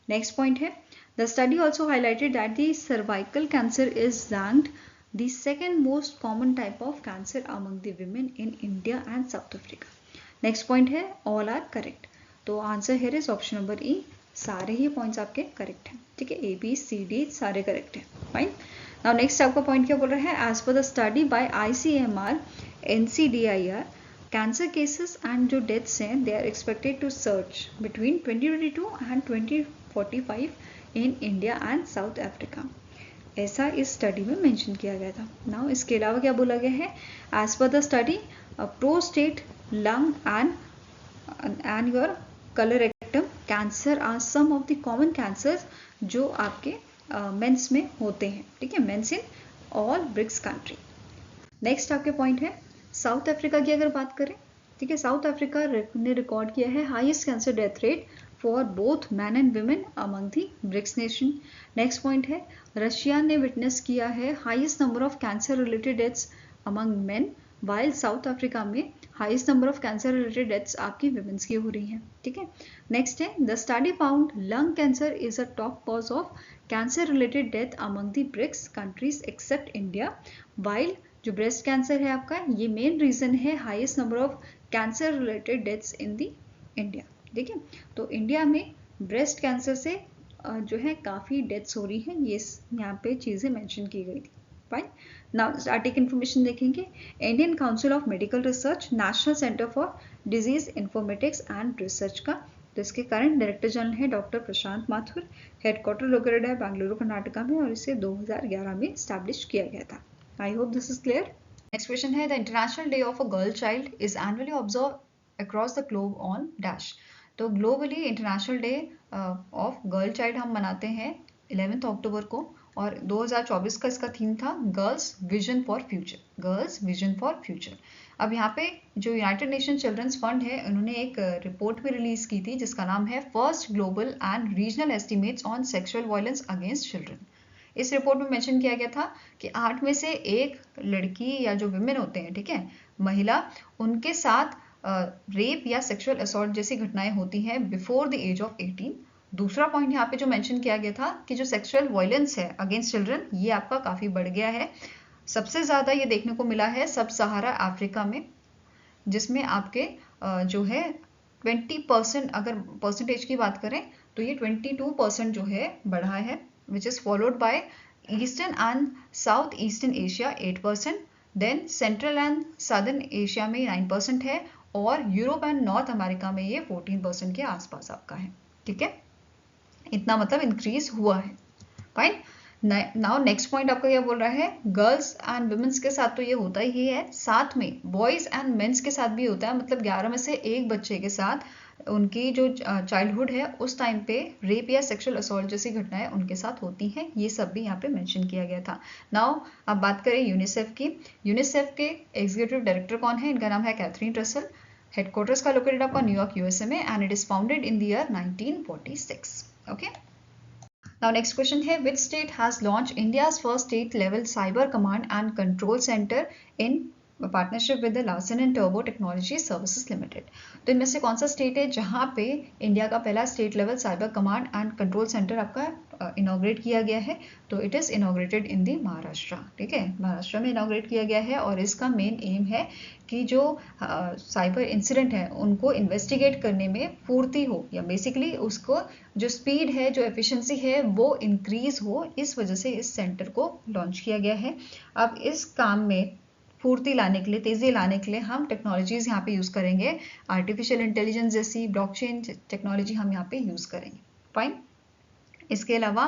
A: Next point है, the study also highlighted that the cervical cancer is ranked the second most common type of cancer among the women in India and South Africa. Next point है ऑल आर करेक्ट, तो answer here is option number E, सारे ही पॉइंट्स आपके करेक्ट हैं, ठीक है, ए बी सी डी सारे करेक्ट हैं, फाइन। नाउ नेक्स्ट आपका पॉइंट क्या बोल रहा है, as per the study by ICMR NCDIR cancer cases and जो डेथ्स हैं they are expected to search between 2022 and 2045 in India and South Africa, ऐसा इस स्टडी में मेंशन किया गया था। नाउ इसके अलावा क्या बोला गया है, as per the study prostate, lung and your colorectum cancer are some of the common cancers जो आपके मेंस में होते हैं, ठीक है, mens in all BRICS country. Next आपके पॉइंट है साउथ अफ्रीका की अगर बात करें, ठीक है, साउथ अफ्रीका ने रिकॉर्ड किया है highest cancer death rate for both man and women among the BRICS nation. Next point है रशिया ने विटनेस किया है highest number of cancer related deaths among men, while South Africa में highest number of cancer related deaths आपकी विमेंस की हो रही हैं, ठीक है। नेक्स्ट है the study found lung cancer is a top cause of cancer related death among the BRICS countries accept India, while जो ब्रेस्ट कैंसर है आपका ये मेन रीजन है highest number of cancer related deaths in the India, ठीक है। तो इंडिया में ब्रेस्ट कैंसर से जो है काफ़ी डेथ्स हो रही हैं, ये यहाँ पे चीज़ें मेंशन की गई थी, फाइन। नाउ स्टैटिक इन्फॉर्मेशन देखेंगे, Indian Council of Medical Research, National Centre for Disease Informatics and research का, तो इसके करंट डायरेक्टर जनरल है डॉक्टर प्रशांत माथुर, हेडक्वार्टर लोकेटेड है बेंगलुरु कर्नाटका में, और इसे 2011 में स्टैब्लिश किया गया था। I hope this is clear. Next question है the international day of a girl child is annually observe across the globe on dash, तो globally international day of girl child हम मनाते हैं 11 अक्टूबर को, और 2024 का इसका थीम था girls vision for future, girls vision for future. अब यहाँ पे जो यूनाइटेड नेशन चिल्ड्रंस फंड है उन्होंने एक रिपोर्ट भी रिलीज की थी जिसका नाम है first global and regional estimates on sexual violence against children. इस रिपोर्ट में मेंशन किया गया था कि 8 में से 1 लड़की या जो विमेन होते हैं, ठीक है, महिला, उनके साथ रेप या सेक्सुअल असॉल्ट जैसी घटनाएं होती हैं बिफोर द एज ऑफ 18। दूसरा पॉइंट यहाँ पे जो मेंशन किया गया था कि जो सेक्सुअल वायलेंस है अगेंस्ट चिल्ड्रन ये आपका काफ़ी बढ़ गया है, सबसे ज़्यादा ये देखने को मिला है सब सहारा अफ्रीका में, जिसमें आपके जो है 20%, अगर परसेंटेज की बात करें तो ये 22% जो है बढ़ा है, which is followed by eastern and south eastern Asia 8%, then central and southern Asia में 9% है, और यूरोप एंड नॉर्थ अमेरिका में ये 14% के आसपास आपका है, ठीक है, इतना मतलब इंक्रीज हुआ है, फाइन। नाउ नेक्स्ट पॉइंट आपका क्या बोल रहा है, गर्ल्स एंड वुमेन्स के साथ तो ये होता ही है, साथ में बॉयज एंड मेंस के साथ भी होता है, मतलब 11 में से 1 बच्चे के साथ उनकी जो चाइल्डहुड है उस टाइम पे रेप या सेक्सुअल असॉल्ट जैसी घटनाएं उनके साथ होती हैं, ये सब भी यहाँ पे मेंशन किया गया था। नाउ अब बात करें यूनिसेफ की, यूनिसेफ के एग्जीक्यूटिव डायरेक्टर कौन है, इनका नाम है कैथरीन रसल, हेडक्वार्टर्स का लोकेटेड आपका न्यूयॉर्क यूएसए में, and it is founded in the year 1946, okay. Now next question है which state has launch India's first state level cyber command and control centre in partnership with the Larsen and टर्बो टेक्नोलॉजी सर्विसेज लिमिटेड, तो इनमें से कौन सा स्टेट है जहां पे इंडिया का पहला state level cyber command and control centre आपका इनॉग्रेट किया गया है, तो इट इज़ इनॉग्रेटेड इन दी महाराष्ट्र, ठीक है, महाराष्ट्र में इनॉग्रेट किया गया है, और इसका मेन एम है कि जो साइबर इंसिडेंट है उनको इन्वेस्टिगेट करने में पूर्ति हो, या बेसिकली उसको जो स्पीड है, जो एफिशिएंसी है वो इंक्रीज हो, इस वजह से इस सेंटर को लॉन्च किया गया है। अब इस काम में फुर्ती लाने के लिए, तेज़ी लाने के लिए हम टेक्नोलॉजीज यहाँ पे यूज़ करेंगे, आर्टिफिशियल इंटेलिजेंस जैसी ब्लॉकचेन टेक्नोलॉजी हम यहाँ पे यूज़ करेंगे, फाइन। इसके अलावा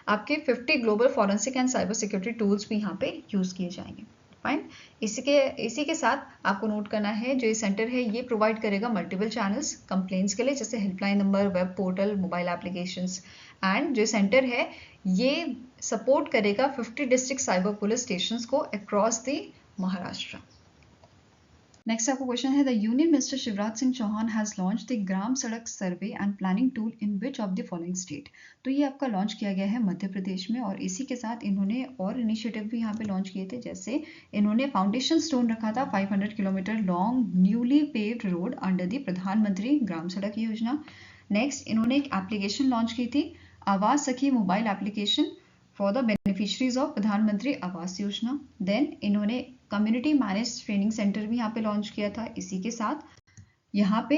A: आपके 50 global forensic and cyber security tools भी यहाँ पे यूज़ किए जाएंगे, फाइन। इसी के साथ आपको नोट करना है जो ये सेंटर है ये प्रोवाइड करेगा मल्टीपल चैनल्स कंप्लेंट्स के लिए, जैसे helpline number, web portal, mobile applications, and जो सेंटर है ये सपोर्ट करेगा 50 डिस्ट्रिक्ट साइबर पुलिस स्टेशंस को अक्रॉस द महाराष्ट्र। नेक्स्ट आपको क्वेश्चन है the union minister Shivraj Singh Chouhan has launch the Gram Sadak survey and planning tool in which of the following state, तो ये आपका लॉन्च किया गया है मध्य प्रदेश में, और इसी के साथ इन्होंने और इनिशिएटिव भी यहाँ पे लॉन्च किए थे, जैसे इन्होंने फाउंडेशन स्टोन रखा था 500 kilometre long newly paved road under the प्रधानमंत्री ग्राम सड़क योजना। नेक्स्ट इन्होंने एक एप्लीकेशन लॉन्च की थी आवाज सखी mobile application for the beneficiaries of प्रधानमंत्री आवास योजना। देन इन्होंने कम्युनिटी मैनेज ट्रेनिंग सेंटर भी यहाँ पे लॉन्च किया था। इसी के साथ यहाँ पे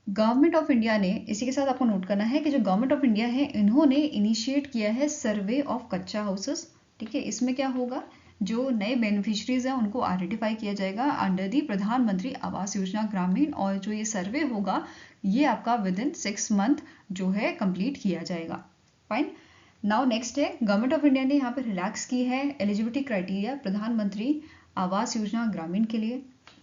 A: गवर्नमेंट ऑफ इंडिया ने, इसी के साथ आपको नोट करना है कि जो गवर्नमेंट ऑफ इंडिया है इन्होंने इनिशिएट किया है सर्वे ऑफ कच्चा हाउसेस। ठीक है, इसमें क्या होगा, जो नए बेनिफिशरीज हैं उनको आइडेंटिफाई किया जाएगा अंडर दी प्रधानमंत्री आवास योजना ग्रामीण, और जो ये सर्वे होगा ये आपका विद इन 6 मंथ जो है कंप्लीट किया जाएगा। फाइन। नाउ नेक्स्ट है, गवर्नमेंट ऑफ इंडिया ने यहाँ पे रिलैक्स की है एलिजिबिलिटी क्राइटेरिया प्रधानमंत्री आवास योजना ग्रामीण के लिए।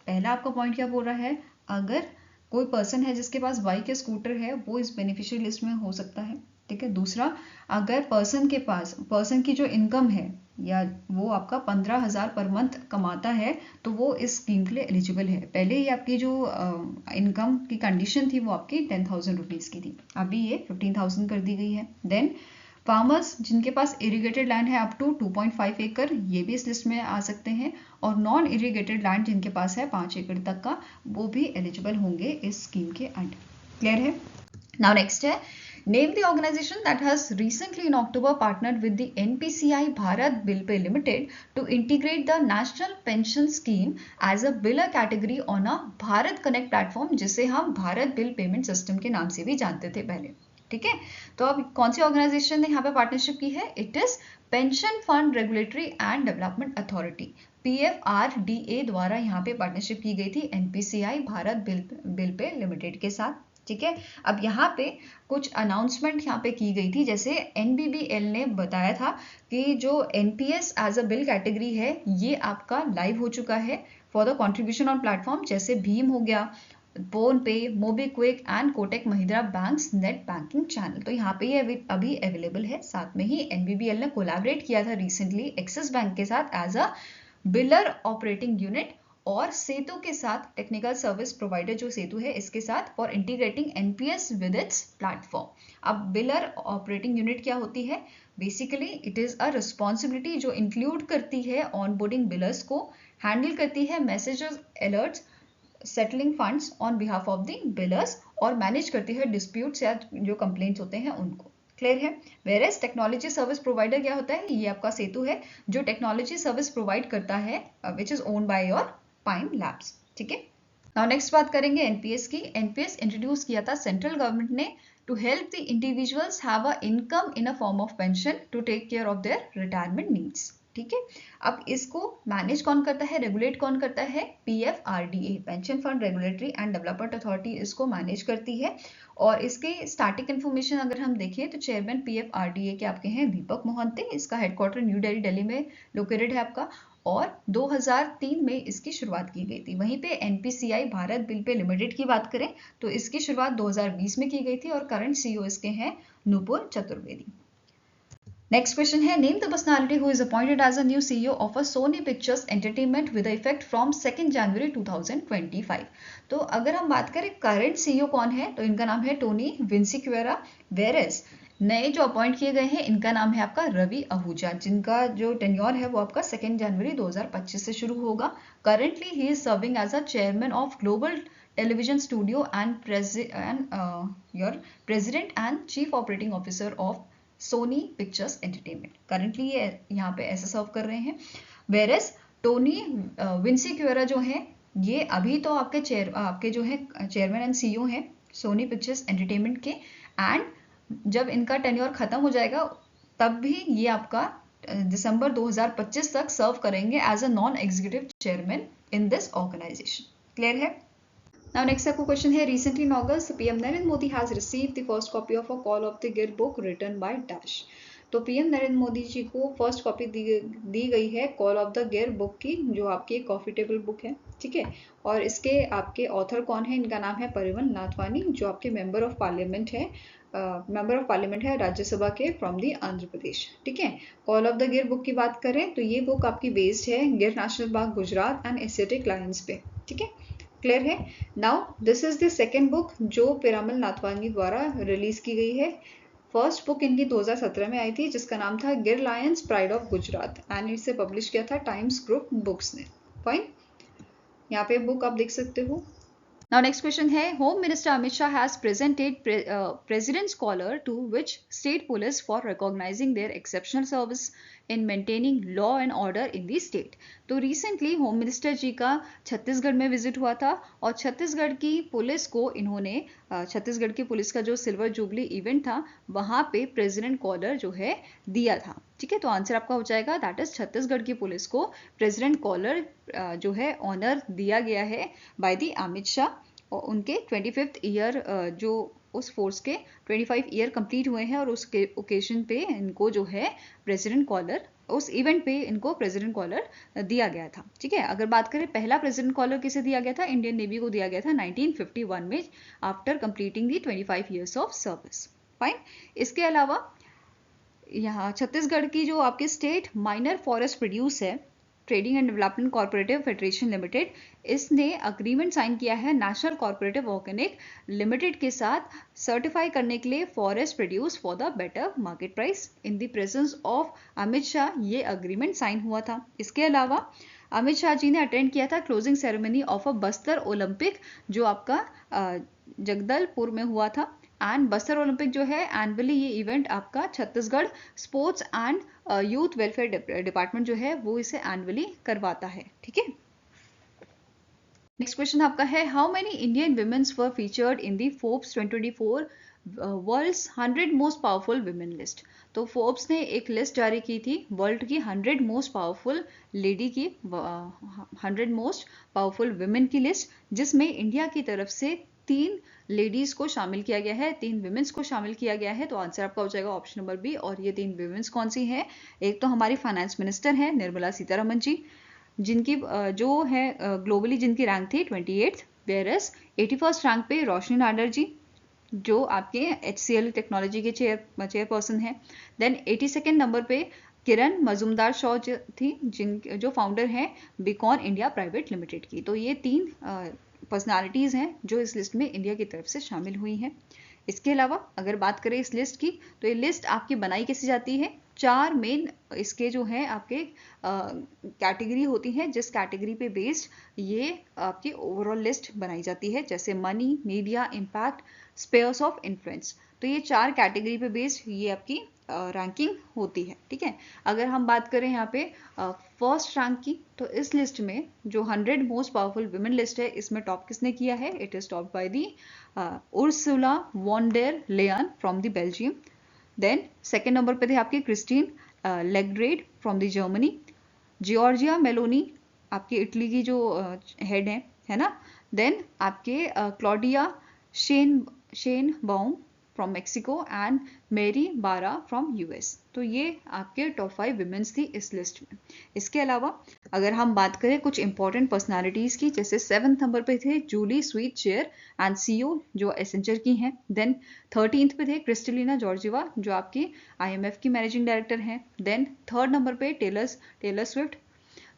A: पहला आपका पॉइंट क्या बोल रहा है, अगर कोई पर्सन है जिसके पास बाइक या स्कूटर है वो इस बेनिफिशियरी लिस्ट में हो सकता है। ठीक है, दूसरा, अगर पर्सन की जो इनकम है या वो आपका 15,000 पर मंथ कमाता है तो वो इस स्कीम के लिए एलिजिबल है। पहले ही आपकी जो इनकम की कंडीशन थी वो आपकी 10,000 रुपीज़ की थी, अभी ये 15,000 कर दी गई है। देन फार्मर्स जिनके पास इरिगेटेड लैंड है अप टू 2.5 एकड़, ये भी इस लिस्ट में आ सकते हैं, और नॉन इरिगेटेड लैंड जिनके पास है 5 एकड़ तक का, वो भी एलिजिबल होंगे इस स्कीम के अंडर। क्लियर है। नाउ नेक्स्ट है, name the organisation that has recently in October partnered with the NPCI Bharat bill pay limited to integrate the national pension scheme as a biller category on a Bharat connect platform, जिसे हम भारत बिल पेमेंट सिस्टम के नाम से भी जानते थे पहले। ठीक है, तो अब कौन सी ऑर्गेनाइजेशन ने यहाँ पे पार्टनरशिप की है, it is pension fund regulatory and development authority, PFRDA द्वारा यहाँ पे पार्टनरशिप की गई थी NPCI Bharat bill pay limited के साथ। ठीक है, अब यहाँ पे कुछ अनाउंसमेंट यहाँ पे की गई थी, जैसे NBBL ने बताया था कि जो NPS as a bill category है ये आपका लाइव हो चुका है for the contribution on platform, जैसे भीम हो गया, PhonePe, MobiKwik and Kotak Mahindra banks net banking channel, तो यहाँ पे ये अभी अवेलेबल है। साथ में ही NBBL ने कोलैबोरेट किया था रिसेंटली एक्सिस बैंक के साथ as a biller operating unit, और सेतु के साथ टेक्निकल सर्विस प्रोवाइडर जो सेतु है इसके साथ for integrating NPS with its platform. अब बिलर ऑपरेटिंग यूनिट क्या होती है, basically it is a responsibility जो इंक्लूड करती है ऑनबोर्डिंग बिलर्स को, हैंडल करती है messages, alerts, settling funds on behalf of the billers, और मैनेज करती है डिस्प्यूट्स या जो कंप्लेंट्स होते हैं उनको। क्लियर है। वेरेस टेक्नोलॉजी सर्विस प्रोवाइडर क्या होता है, ये आपका सेतु है जो टेक्नोलॉजी सर्विस प्रोवाइड करता है which is owned by your pine labs. ठीक है, नाउ नेक्स्ट बात करेंगे एनपीएस की। एनपीएस इंट्रोड्यूस किया था सेंट्रल गवर्नमेंट ने to help the individuals have a income in a form of pension to take care of their retirement needs. ठीक है, अब इसको मैनेज कौन करता है, रेगुलेट कौन करता है, PFRDA pension fund regulatory and development authority इसको मैनेज करती है। और इसके स्टार्टिंग इन्फॉर्मेशन अगर हम देखें तो चेयरमैन PFRDA के आपके हैं दीपक मोहंती, इसका हेडक्वार्टर न्यू दिल्ली में लोकेटेड है आपका, और 2003 में इसकी शुरुआत की गई थी। वहीं पे NPCI Bharat bill pay limited की बात करें तो इसकी शुरुआत 2020 में की गई थी, और करंट CEO इसके हैं नूपुर चतुर्वेदी। नेक्स्ट क्वेश्चन है, name the personality who is appointed as a new CEO of a Sony Pictures Entertainment with effect from 2 January 2025। तो अगर हम बात करें करंट CEO कौन है, तो इनका नाम है टोनी विंसिक्वेरा, वेरेस नए जो अपॉइंट किए गए हैं इनका नाम है आपका रवि आहूजा, जिनका जो टेन्योर है वो आपका 2 जनवरी 2025 से शुरू होगा। Currently he is serving as a chairman of global television studio and your president and chief operating officer of Sony Pictures Entertainment. Currently ये यहाँ पे ऐसा सर्व कर रहे हैं। वेरेस टोनी विंसिक्वेरा जो है ये अभी तो आपके जो है चेयरमैन एंड CEO हैं सोनी पिक्चर्स एंटरटेनमेंट के, एंड जब इनका टेन्योर खत्म हो जाएगा तब भी ये आपका दिसंबर 2025 तक सर्व करेंगे as a non executive chairman in this organization. Clear है। Now next आपको क्वेश्चन है, recently in August PM Narendra Modi has received the first copy of a call of the Gir book written by Dash। तो PM नरेंद्र मोदी जी को फर्स्ट कॉपी दी गई है कॉल ऑफ द गिर बुक की, जो आपकी एक कॉफी टेबल बुक है। ठीक है, और इसके आपके ऑथर कौन है, इनका नाम है परिवन नाथवानी, जो आपके मेंबर ऑफ पार्लियामेंट है राज्यसभा के फ्रॉम दी आंध्र प्रदेश। ठीक है, कॉल ऑफ द गिर बुक की बात करें तो ये बुक आपकी बेस्ड है गिर national park Gujarat and Asiatic Lions पे। ठीक है, क्लियर है। Now this is the second book जो पीरामल नाथवानी द्वारा रिलीज की गई है। फर्स्ट बुक इनकी 2017 में आई थी जिसका नाम था गिर Lions pride of Gujarat, and इसे पब्लिश किया था टाइम्स ग्रुप बुक्स ने। फाइन, यहाँ पे बुक आप देख सकते हो। Now next question है, Home Minister Amit Shah has presented President's Scholar to which state police for recognizing their exceptional service in maintaining law and order in the state. तो recently होम मिनिस्टर जी का छत्तीसगढ़ में विजिट हुआ था और छत्तीसगढ़ की पुलिस को इन्होंने छत्तीसगढ़ की पुलिस का जो सिल्वर जुबली इवेंट था वहां पे प्रेसिडेंट कॉलर जो है दिया था। ठीक है, तो आंसर आपका हो जाएगा दैट इज छत्तीसगढ़ की पुलिस को प्रेसिडेंट कॉलर जो है ऑनर दिया गया है बाय दी अमित शाह और उनके 25th ईयर जो उस फोर्स के 25 ईयर कंप्लीट हुए हैं और उसके ओकेजन पे इनको जो है प्रेसिडेंट कॉलर उस इवेंट पे इनको प्रेसिडेंट कॉलर दिया गया था। ठीक है, अगर बात करें पहला प्रेसिडेंट कॉलर किसे दिया गया था, इंडियन नेवी को दिया गया था 1951 में after completing the 25 years of service. Fine, इसके अलावा यहाँ छत्तीसगढ़ की जो आपकी स्टेट माइनर फॉरेस्ट प्रोड्यूस है trading and development corporative federation limited, इसने अग्रीमेंट साइन किया है नेशनल कॉर्पोरेटिव ऑर्गेनिक लिमिटेड के साथ सर्टिफाई करने के लिए forest produce for the better market price. In the presence of Amit Shah ये अग्रीमेंट साइन हुआ था। इसके अलावा अमित शाह जी ने अटेंड किया था closing ceremony of a Bastar Olympic जो आपका जगदलपुर में हुआ था। एंड बस्तर ओलंपिक जो है एनुअली ये इवेंट आपका Chhattisgarh sports and youth welfare department जो है वो इसे एनुअली करवाता है। ठीक है, नेक्स्ट क्वेश्चन आपका है, how many Indian womens were featured in the Forbes 2024 world's 100 most powerful women list. तो फोर्ब्स ने एक लिस्ट जारी की थी वर्ल्ड की 100 मोस्ट पावरफुल लेडी की 100 मोस्ट पावरफुल विमेन की लिस्ट, जिसमें इंडिया की तरफ से 3 लेडीज को शामिल किया गया है, 3 विमेन्स को शामिल किया गया है। तो आंसर आपका हो जाएगा ऑप्शन नंबर बी। और ये 3 विमेन्स कौन सी हैं? एक तो हमारी फाइनेंस मिनिस्टर है निर्मला सीतारमन जी, जिनकी जो है ग्लोबली जिनकी रैंक थी 28th, वेयरएस 81st रैंक पे रोशनी नाडर जी जो आपके HCL टेक्नोलॉजी के चेयरपर्सन है। देन 82nd नंबर पे किरण मजूमदार शॉ थी जो फाउंडर हैं बीकॉन इंडिया प्राइवेट लिमिटेड की। तो ये 3 पर्सनालिटीज हैं जो इस लिस्ट में इंडिया की तरफ से शामिल हुई हैं। इसके अलावा अगर बात करें इस लिस्ट की तो ये लिस्ट आपकी बनाई कैसे जाती है, 4 मेन इसके जो है आपके कैटेगरी होती है जिस कैटेगरी पे बेस्ड ये आपकी ओवरऑल लिस्ट बनाई जाती है, जैसे money, media, impact, spheres of influence. तो ये 4 कैटेगरी पे बेस्ड ये आपकी रैंकिंग होती है। ठीक है, अगर हम बात करें यहाँ पे फर्स्ट रैंक की तो इस लिस्ट में जो 100 मोस्ट पावरफुल वुमेन लिस्ट है इसमें टॉप किसने किया है, it is top by the Ursula von der Leyen from the Belgium. Then second number पे थे आपके Christine Lagarde from the Germany, Giorgia Meloni आपकी इटली की जो हेड है ना। देन आपके Claudia Sheinbaum from Mexico and Mary Barra from US. तो ये आपके टॉप 5 विमेन्स थी इस लिस्ट में। इसके अलावा अगर हम बात करें कुछ इंपॉर्टेंट पर्सनालिटीज की, जैसे 7th नंबर पे थे Julie Sweet chair and CEO जो एसेंचर की हैं। देन 13th पे थे क्रिस्टलिना जॉर्जिवा जो आपकी IMF की मैनेजिंग डायरेक्टर हैं। देन 3rd नंबर पे टेलर स्विफ्ट।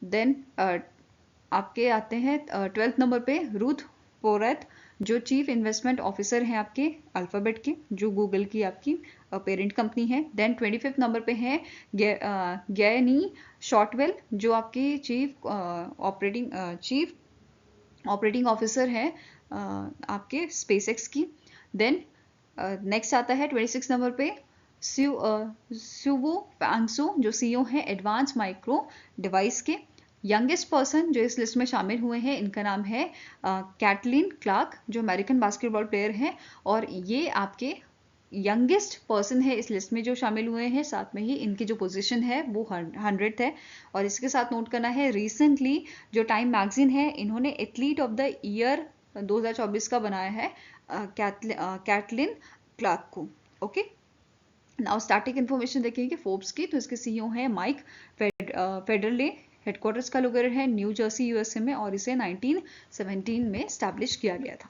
A: देन आपके आते हैं 12th नंबर पे रूथ पोरेथ जो चीफ इन्वेस्टमेंट ऑफिसर हैं आपके अल्फाबेट के, जो गूगल की आपकी पेरेंट कंपनी है। देन 25th नंबर पे है गैनी शॉर्टवेल जो आपकी चीफ ऑपरेटिंग ऑफिसर है आपके स्पेसएक्स की। देन नेक्स्ट आता है 26 नंबर पे सुवो पैंगसो जो CEO है एडवांस माइक्रो डिवाइस के। यंगेस्ट पर्सन जो इस लिस्ट में शामिल हुए हैं इनका नाम है कैटलिन क्लार्क जो अमेरिकन बास्केटबॉल प्लेयर हैं और ये आपके यंगेस्ट पर्सन है इस लिस्ट में जो शामिल हुए हैं। साथ में ही इनकी जो पोजीशन है वो 100th है। और इसके साथ नोट करना है रिसेंटली जो टाइम मैगजीन है इन्होंने एथलीट ऑफ द ईयर 2024 का बनाया है कैटलिन क्लार्क को। ओके, नाउ स्टैटिक इन्फॉर्मेशन देखेंगे फोर्ब्स की, तो इसके CEO हैं माइक फेडरले, हेडक्वार्टर्स का लोकेटेड है न्यू जर्सी USA में और इसे 1917 में स्टैब्लिश किया गया था।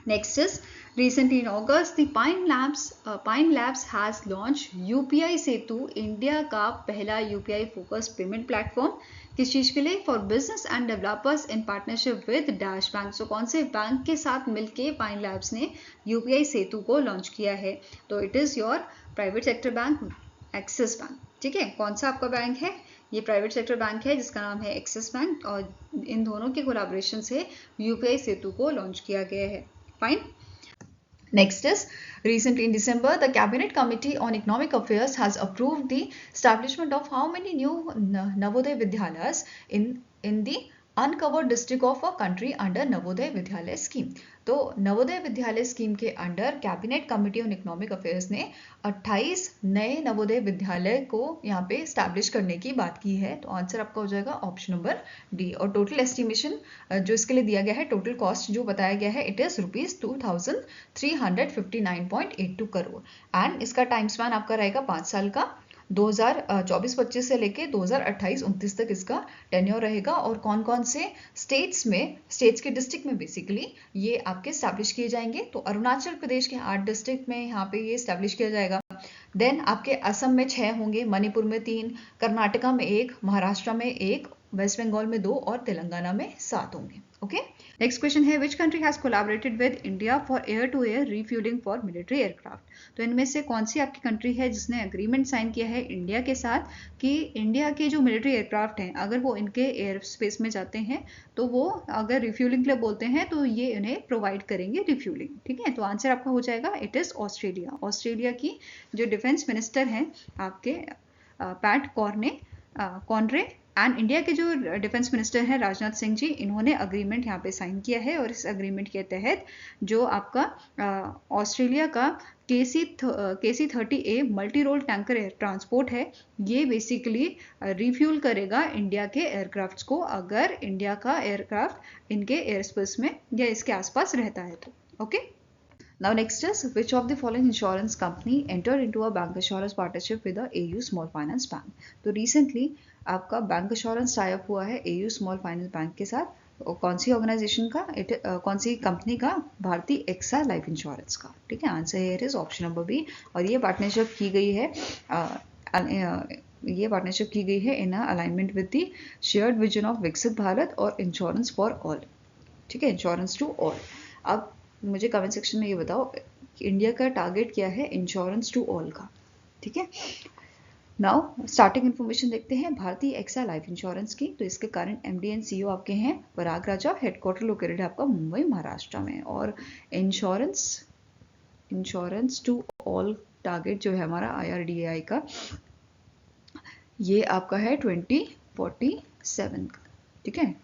A: Next is recently in August the Pine Labs has launched UPI Setu, India का पहला UPI फोकस पेमेंट प्लेटफॉर्म। किस चीज के लिए? For business and developers in partnership with dash bank. So कौन से बैंक के साथ मिलके पाइन लैब्स ने UPI सेतु को लॉन्च किया है? तो it is your private sector bank Axis Bank. ठीक है, कौन सा आपका बैंक है? ये प्राइवेट सेक्टर बैंक है जिसका नाम है एक्सिस बैंक और इन दोनों के कोलैबोरेशन से यूपीआई सेतु को लॉन्च किया गया है. Fine. Next is, recently in December, the Cabinet Committee on Economic Affairs has approved the establishment of how many new Navodaya Vidyalayas in the uncovered district of a country under Navodaya Vidyalaya scheme. तो नवोदय विद्यालय स्कीम के under cabinet committee on economic affairs ने 28 नए नवोदय विद्यालय को यहाँ पे स्टैब्लिश करने की बात की है. तो आंसर आपका हो जाएगा ऑप्शन नंबर डी. और टोटल एस्टिमेशन जो इसके लिए दिया गया है, टोटल कॉस्ट जो बताया गया है, इट इज ₹2359.82 करोड़. एंड इसका टाइम स्पैन आपका रहेगा 5 साल का. 2024-25 से लेके 2028-29 तक इसका टेन्योर रहेगा. और कौन कौन से स्टेट्स के डिस्ट्रिक्ट में बेसिकली ये आपके स्टैब्लिश किए जाएंगे. तो अरुणाचल प्रदेश के 8 डिस्ट्रिक्ट में यहाँ पे ये स्टैब्लिश किया जाएगा. देन आपके असम में 6 होंगे, मणिपुर में 3, कर्नाटका में 1, महाराष्ट्र में 1, वेस्ट बंगाल में 2 और तेलंगाना में 7 होंगे. ओके. नेक्स्ट क्वेश्चन है, which country has collaborated with India for air to air refuelling for military aircraft. तो इनमें से कौन सी आपकी कंट्री है जिसने अग्रीमेंट साइन किया है इंडिया के साथ कि इंडिया के जो मिलिट्री एयरक्राफ्ट हैं अगर वो इनके एयर स्पेस में जाते हैं तो वो अगर रिफ्यूलिंग के लिए बोलते हैं तो ये इन्हें प्रोवाइड करेंगे रिफ्यूलिंग. ठीक है. तो आंसर आपका हो जाएगा, इट इज ऑस्ट्रेलिया. ऑस्ट्रेलिया की जो डिफेंस मिनिस्टर हैं आपके पैट कॉनरे एंड इंडिया के जो डिफेंस मिनिस्टर हैं राजनाथ सिंह जी, इन्होंने अग्रीमेंट यहाँ पे साइन किया है. और इस अग्रीमेंट के तहत जो आपका ऑस्ट्रेलिया का KC-30A multi role tanker air transport है, ये बेसिकली रिफ्यूल करेगा इंडिया के एयरक्राफ्ट्स को अगर इंडिया का एयरक्राफ्ट इनके एयर स्पेस में या इसके आसपास रहता है तो. Okay. Now next is, which of the following insurance company entered into a bank insurance partnership with the AU Small Finance Bank. तो recently आपका बैंक इंश्योरेंस टाई अप हुआ है AU स्मॉल फाइनेंस बैंक के साथ. कौन सी ऑर्गेनाइजेशन का, कौन सी कंपनी का? भारतीय एक्सा लाइफ इंश्योरेंस का. ठीक है. Answer here is option number B. और ये पार्टनरशिप की गई है in alignment with the shared vision of Viksit Bharat और इंश्योरेंस फॉर ऑल. ठीक है. Insurance to all. अब मुझे कमेंट सेक्शन में ये बताओ कि इंडिया का टारगेट क्या है इंश्योरेंस टू ऑल का. ठीक है. नाउ स्टार्टिंग इन्फॉर्मेशन देखते हैं भारतीय एक्सा लाइफ इंश्योरेंस की. तो इसके करंट MD एंड CEO आपके हैं पराग राजा. हेडक्वार्टर लोकेटेड है आपका मुंबई महाराष्ट्र में. और इंश्योरेंस टू ऑल टारगेट जो है हमारा IRDAI का, ये आपका है 2047 का. ठीक है.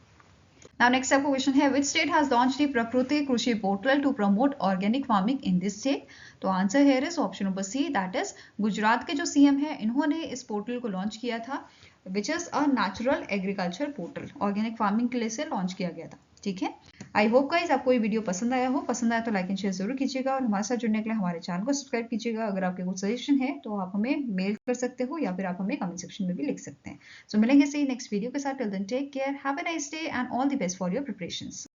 A: Now next आपका क्वेश्चन है, which state has launched the Prakriti Krishi portal to promote organic farming in this state. तो answer here is option number C, that is Gujarat के जो CM है इन्होंने इस पोर्टल को लॉन्च किया था, which is a natural agriculture portal. Organic farming के लिए से लॉन्च किया गया था. ठीक है. आई होप गाइस आपको ये वीडियो पसंद आया तो लाइक एंड शेयर जरूर कीजिएगा और हमारे साथ जुड़ने के लिए हमारे चैनल को सब्सक्राइब कीजिएगा. अगर आपके कुछ सजेशन है तो आप हमें मेल कर सकते हो या फिर आप हमें कमेंट सेक्शन में भी लिख सकते हैं. सो मिलेंगे नेक्स्ट वीडियो के साथ. Till then take care, have a nice day and all the best for your preparations.